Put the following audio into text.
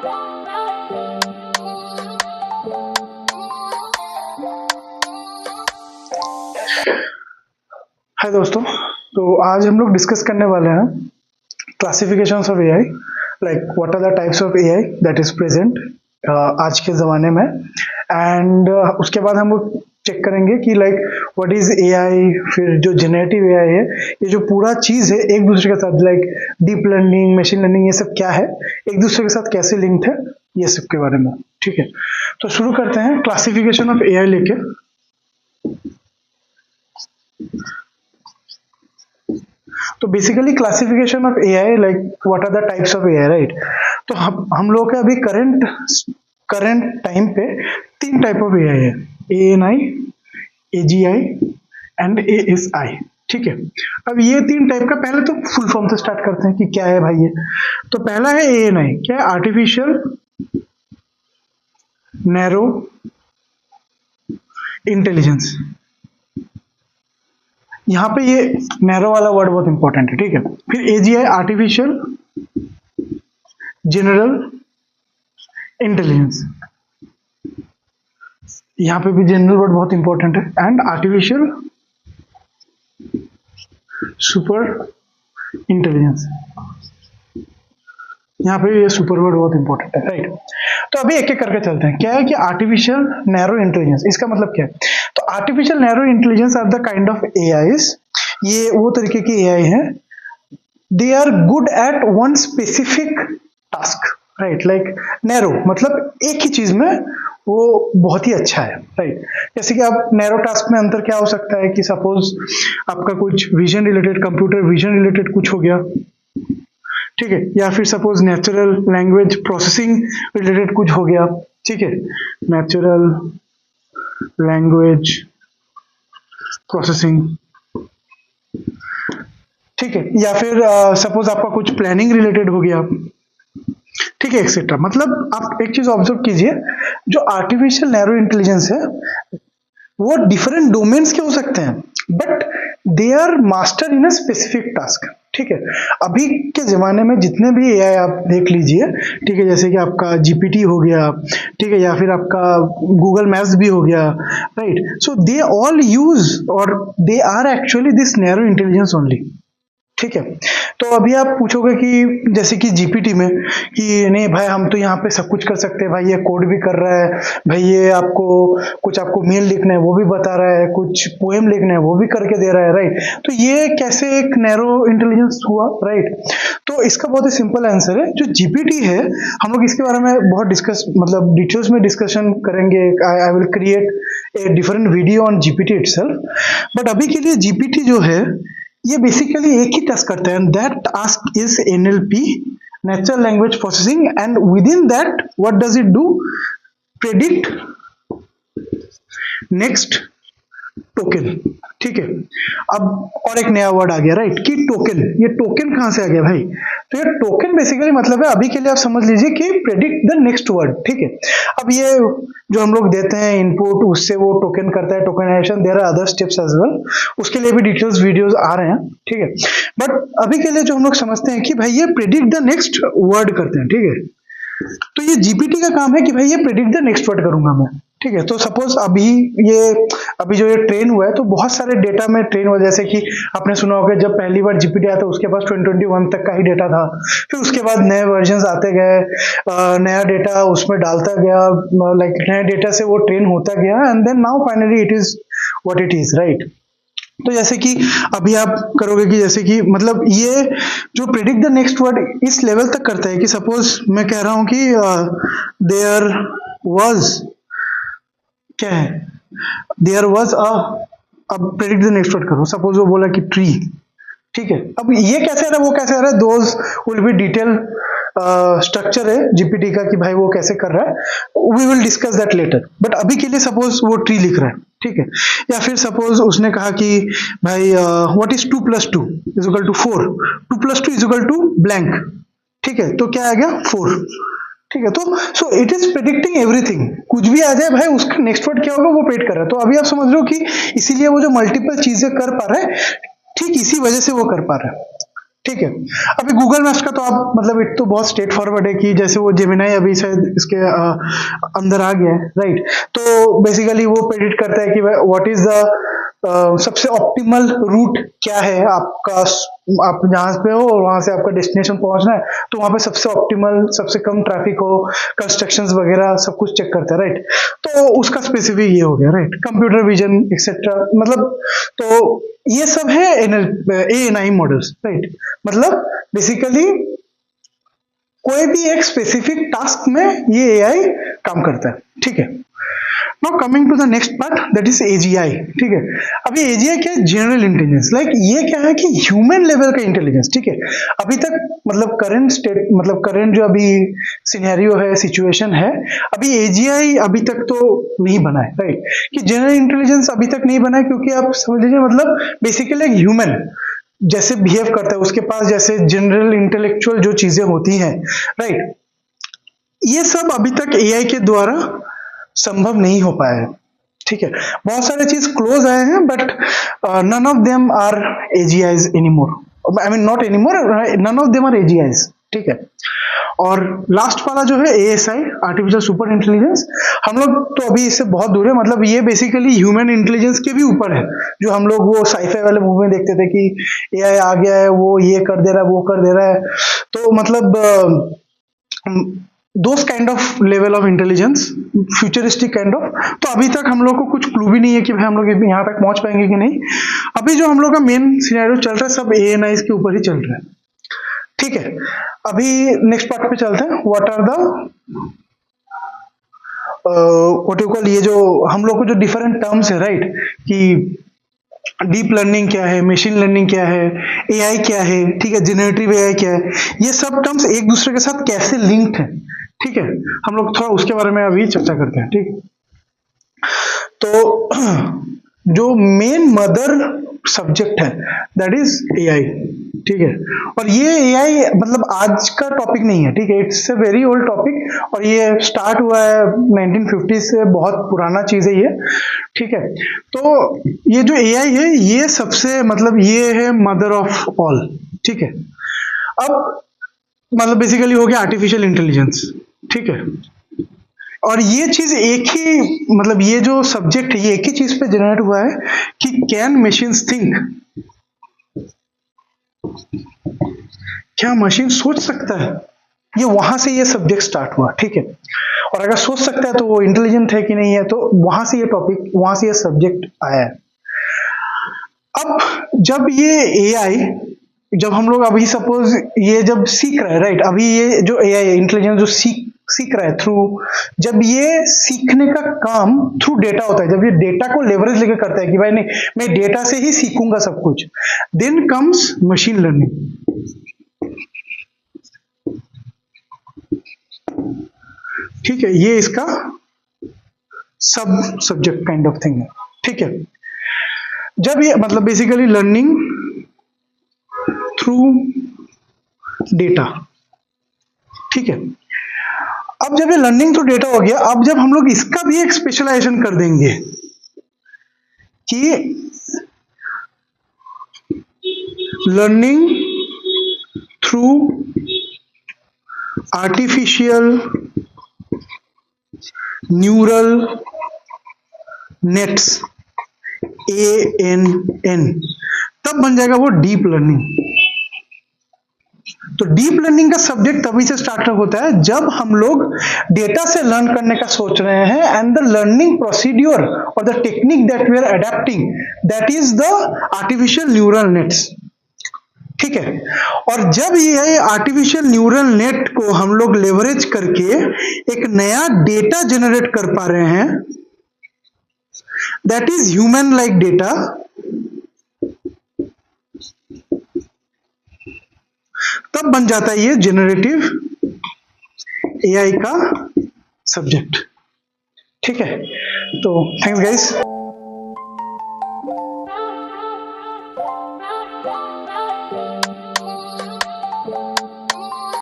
हाय दोस्तों, तो आज हम लोग डिस्कस करने वाले हैं classifications of AI, like what are the types of AI that is present आज के ज़माने में। एंड उसके बाद हम लोग चेक करेंगे कि लाइक व्हाट इज एआई, फिर जो जनरेटिव एआई है, ये जो पूरा चीज़ है एक दूसरे के साथ, like deep learning, machine learning, ये सब क्या है, एक दूसरे के साथ कैसे लिंक्ड है, ये सब के बारे में। ठीक है, तो शुरू करते हैं क्लासिफिकेशन ऑफ एआई लेके। तो basically classification of AI, like what are the types of AI, right. तो हम लोग के अभी करंट टाइम पे तीन टाइप ऑफ एआई है, एएनआई, एजीआई एंड एएसआई। ठीक है, अब ये तीन टाइप का पहले तो फुल फॉर्म से स्टार्ट करते हैं कि क्या है भाई ये। तो पहला है एएनआई, क्या है? Artificial narrow intelligence. यहाँ पे ये नैरो वाला वर्ड बहुत इंपॉर्टेंट है। ठीक है, फिर एजीआई, आर्टिफिशियल जनरल इंटेलिजेंस। यहाँ पे भी जनरल वर्ड बहुत इंपॉर्टेंट है। एंड आर्टिफिशियल सुपर इंटेलिजेंस, यहाँ पे ये सुपर वर्ड बहुत इंपॉर्टेंट है, राइट। तो अभी एक एक करके चलते हैं। क्या है कि आर्टिफिशियल नैरो इंटेलिजेंस, इसका मतलब क्या है? तो artificial narrow intelligence are the kind of AIs, ये वो तरीके की एआई है, they are good at one specific task, right. Like narrow मतलब एक ही चीज में वो बहुत ही अच्छा है, राइट। जैसे कि आप नैरो टास्क में अंतर क्या हो सकता है कि सपोज आपका कुछ vision related, computer vision related कुछ हो गया, ठीक है, या फिर suppose natural language processing related कुछ हो गया, ठीक है, नेचुरल लैंग्वेज प्रोसेसिंग, ठीक है, या फिर सपोज आपका कुछ प्लानिंग रिलेटेड हो गया, ठीक है, एक्सेट्रा। मतलब आप एक चीज ऑब्जर्व कीजिए, जो आर्टिफिशियल नैरो इंटेलिजेंस है वो डिफरेंट डोमेन्स के हो सकते हैं, but they are master in a specific task. ठीक है, अभी के जमाने में जितने भी एआई आप देख लीजिए, ठीक है, जैसे कि आपका जीपीटी हो गया, ठीक है, या फिर आपका गूगल मैप्स भी हो गया, right. So they all use और they are actually this narrow intelligence only. ठीक है, तो अभी आप पूछोगे कि जैसे कि जीपीटी में कि नहीं भाई हम तो यहाँ पे सब कुछ कर सकते हैं, भाई ये कोड भी कर रहा है, भाई ये आपको मेल लिखना है वो भी बता रहा है, कुछ पोएम लिखना है वो भी करके दे रहा है, राइट। तो ये कैसे एक नैरो इंटेलिजेंस हुआ, राइट। तो इसका बहुत ही सिंपल आंसर है, जो जीपीटी है, हम लोग इसके बारे में बहुत मतलब डिटेल्स में डिस्कशन करेंगे। I will create a different video on GPT itself, but अभी के लिए जीपीटी जो है ये बेसिकली एक ही टास्क करता है, and that task is NLP, natural language processing, and with in that what does it do? Predict next token. ठीक है, अब और एक नया वर्ड आ गया, राइट, कि टोकन। ये टोकन कहां से आ गया भाई? तो ये टोकन बेसिकली मतलब है, अभी के लिए आप समझ लीजिए कि प्रेडिक्ट द नेक्स्ट वर्ड। ठीक है, अब ये जो हम लोग देते हैं इनपुट, उससे वो टोकन करता है, tokenization. There are other steps as well, उसके लिए भी डिटेल्स वीडियोस आ रहे हैं, ठीक है। बट अभी के लिए जो हम लोग समझते हैं कि भाई ये प्रेडिक्ट द नेक्स्ट वर्ड करते हैं, ठीक है। तो ये जीपीटी का काम है कि भाई ये प्रेडिक्ट द नेक्स्ट वर्ड करूंगा मैं, ठीक है। तो सपोज अभी जो ये ट्रेन हुआ है, तो बहुत सारे डेटा में ट्रेन हुआ, जैसे कि आपने सुना होगा जब पहली बार जीपीटी आया था उसके पास 2021 तक का ही डेटा था, फिर उसके बाद नए वर्जन आते गए, नया डेटा उसमें डालता गया, लाइक नए डेटा से वो ट्रेन होता गया, and then now finally it is what it is, right. तो जैसे कि अभी आप करोगे कि जैसे कि मतलब ये जो प्रेडिक्ट द नेक्स्ट वर्ड इस लेवल तक करता है कि सपोज मैं कह रहा हूं कि देयर वाज, क्या है, देयर वाज अब प्रेडिक्ट द नेक्स्ट वर्ड करो, सपोज वो बोला कि ट्री, ठीक है। अब ये कैसे आ रहा है, वो कैसे आ रहा है, those will be detail structure है जीपीटी का कि भाई वो कैसे कर रहा है, we will discuss that later. But अभी के लिए सपोज वो ट्री लिख रहा है, ठीक है, या फिर सपोज उसने कहा कि भाई व्हाट इज 2 + 2 = 4, 2 + 2 = ब्लैंक, ठीक है, तो क्या आ गया 4, ठीक है। तो so it is predicting everything, कुछ भी आ जाए भाई उसका नेक्स्ट वर्ड क्या होगा वो प्रेडिक्ट कर रहा है। तो अभी आप समझ रहे हो कि इसीलिए वो जो मल्टीपल चीजें कर पा रहा है, ठीक इसी वजह से वो कर पा रहा है। ठीक है। अभी गूगल मैप्स का तो आप मतलब इट तो बहुत स्ट्रेट फॉरवर्ड है कि जैसे वो जेमिनाई अभी शायद इसके अंदर आ गया है, राइट। तो बेसिकली वो प्रेडिक्ट करता है कि व्हाट इज द सबसे ऑप्टिमल रूट क्या है आपका, आप जहां पे हो और वहां से आपका डेस्टिनेशन पहुंचना है, तो वहां पे सबसे ऑप्टिमल, सबसे कम ट्रैफिक हो, कंस्ट्रक्शंस वगैरह सब कुछ चेक करता है, राइट। तो उसका स्पेसिफिक ये हो गया, राइट, कंप्यूटर विजन एक्सेट्रा, मतलब तो ये सब है एएनआई मॉडल्स, राइट। मतलब बेसिकली कोई भी एक स्पेसिफिक टास्क में ये एआई काम करता है, ठीक है। Now coming to the next part, that is AGI, ठीक है। अभी एजीआई क्या है? जनरल इंटेलिजेंस, लाइक ये क्या है कि ह्यूमन लेवल का इंटेलिजेंस, ठीक है। अभी तक मतलब करंट स्टेट, मतलब करंट जो अभी सिनेरियो है, सिचुएशन है, अभी एजीआई अभी तक तो नहीं बना है, राइट। कि जनरल इंटेलिजेंस अभी तक नहीं बना है क्योंकि आप समझ लीजिए मतलब बेसिकली एक ह्यूमन जैसे बिहेव करता है, उसके पास जैसे जनरल इंटेलेक्चुअल जो चीजें होती हैं, राइट, ये सब अभी तक एआई के द्वारा संभव नहीं हो पाया है, ठीक है। बहुत सारे चीज क्लोज आए हैं but none of them are AGIs anymore, I mean not anymore, none of them are AGIs, ठीक है। और लास्ट वाला जो है एएसआई, आर्टिफिशियल सुपर इंटेलिजेंस, हम लोग तो अभी इससे बहुत दूर है, मतलब ये बेसिकली ह्यूमन इंटेलिजेंस के भी ऊपर है, जो हम लोग वो साइफाई वाले मूवी में देखते थे कि एआई आ गया है, वो ये कर दे रहा है, वो कर दे रहा है, तो मतलब those kind of level of intelligence, futuristic kind of. तो अभी तक हम लोग को कुछ क्लू भी नहीं है कि भाई हम लोग यहाँ तक पहुंच पाएंगे कि नहीं। अभी जो हम लोग का मेन सिनेरियो चल रहा है सब एएनआईज के ऊपर ही चल रहा है, ठीक है। अभी नेक्स्ट पार्ट पे चलते हैं, what are the what you call, ये जो हम लोग को जो डिफरेंट टर्म्स है, राइट, कि डीप लर्निंग क्या है, मशीन लर्निंग क्या है, एआई क्या है, ठीक है, जनरेटिव एआई क्या है, ये सब टर्म्स एक दूसरे के साथ कैसे लिंक्ड है, ठीक है। हम लोग थोड़ा उसके बारे में अभी चर्चा करते हैं, ठीक। तो जो मेन मदर सब्जेक्ट है दैट इज एआई, ठीक है। और ये एआई मतलब आज का टॉपिक नहीं है, ठीक है, it's a very old topic, और ये स्टार्ट हुआ है 1950 से, बहुत पुराना चीज है ये, ठीक है। तो ये जो एआई है ये सबसे मतलब ये है मदर ऑफ ऑल, ठीक है। अब मतलब बेसिकली हो गया आर्टिफिशियल इंटेलिजेंस, ठीक है। और ये चीज एक ही मतलब ये जो सब्जेक्ट है ये एक ही चीज पे जनरेट हुआ है कि कैन मशीन्स थिंक, क्या मशीन सोच सकता है, ये वहां से ये सब्जेक्ट स्टार्ट हुआ, ठीक है। और अगर सोच सकता है तो वो इंटेलिजेंट है कि नहीं है, तो वहां से ये टॉपिक, वहां से ये सब्जेक्ट आया है। अब जब ये एआई, जब हम लोग अभी सपोज ये जब सीख रहा है, राइट, अभी ये जो एआई है इंटेलिजेंस जो सीख रहा है थ्रू, जब ये सीखने का काम थ्रू डेटा होता है, जब ये डेटा को लेवरेज लेकर करता है कि भाई नहीं मैं डेटा से ही सीखूंगा सब कुछ, देन कम्स मशीन लर्निंग, ठीक है। ये इसका सब सब्जेक्ट काइंड ऑफ थिंग है, ठीक है। जब ये मतलब बेसिकली लर्निंग थ्रू डेटा, ठीक है। अब जब ये लर्निंग थ्रू डेटा हो गया, अब जब हम लोग इसका भी एक स्पेशलाइजेशन कर देंगे कि learning through artificial neural nets, ANN, तब बन जाएगा वो डीप लर्निंग। तो डीप लर्निंग का सब्जेक्ट तभी से स्टार्ट होता है जब हम लोग डेटा से लर्न करने का सोच रहे हैं, एंड द लर्निंग प्रोसीड्यूर और the technique that we are adapting that is the artificial neural nets, ठीक है। और जब ये आर्टिफिशियल न्यूरल नेट को हम लोग लेवरेज करके एक नया डेटा जनरेट कर पा रहे हैं, that is human like data, तब बन जाता है ये जनरेटिव एआई का सब्जेक्ट, ठीक है। तो थैंक्स गाइस।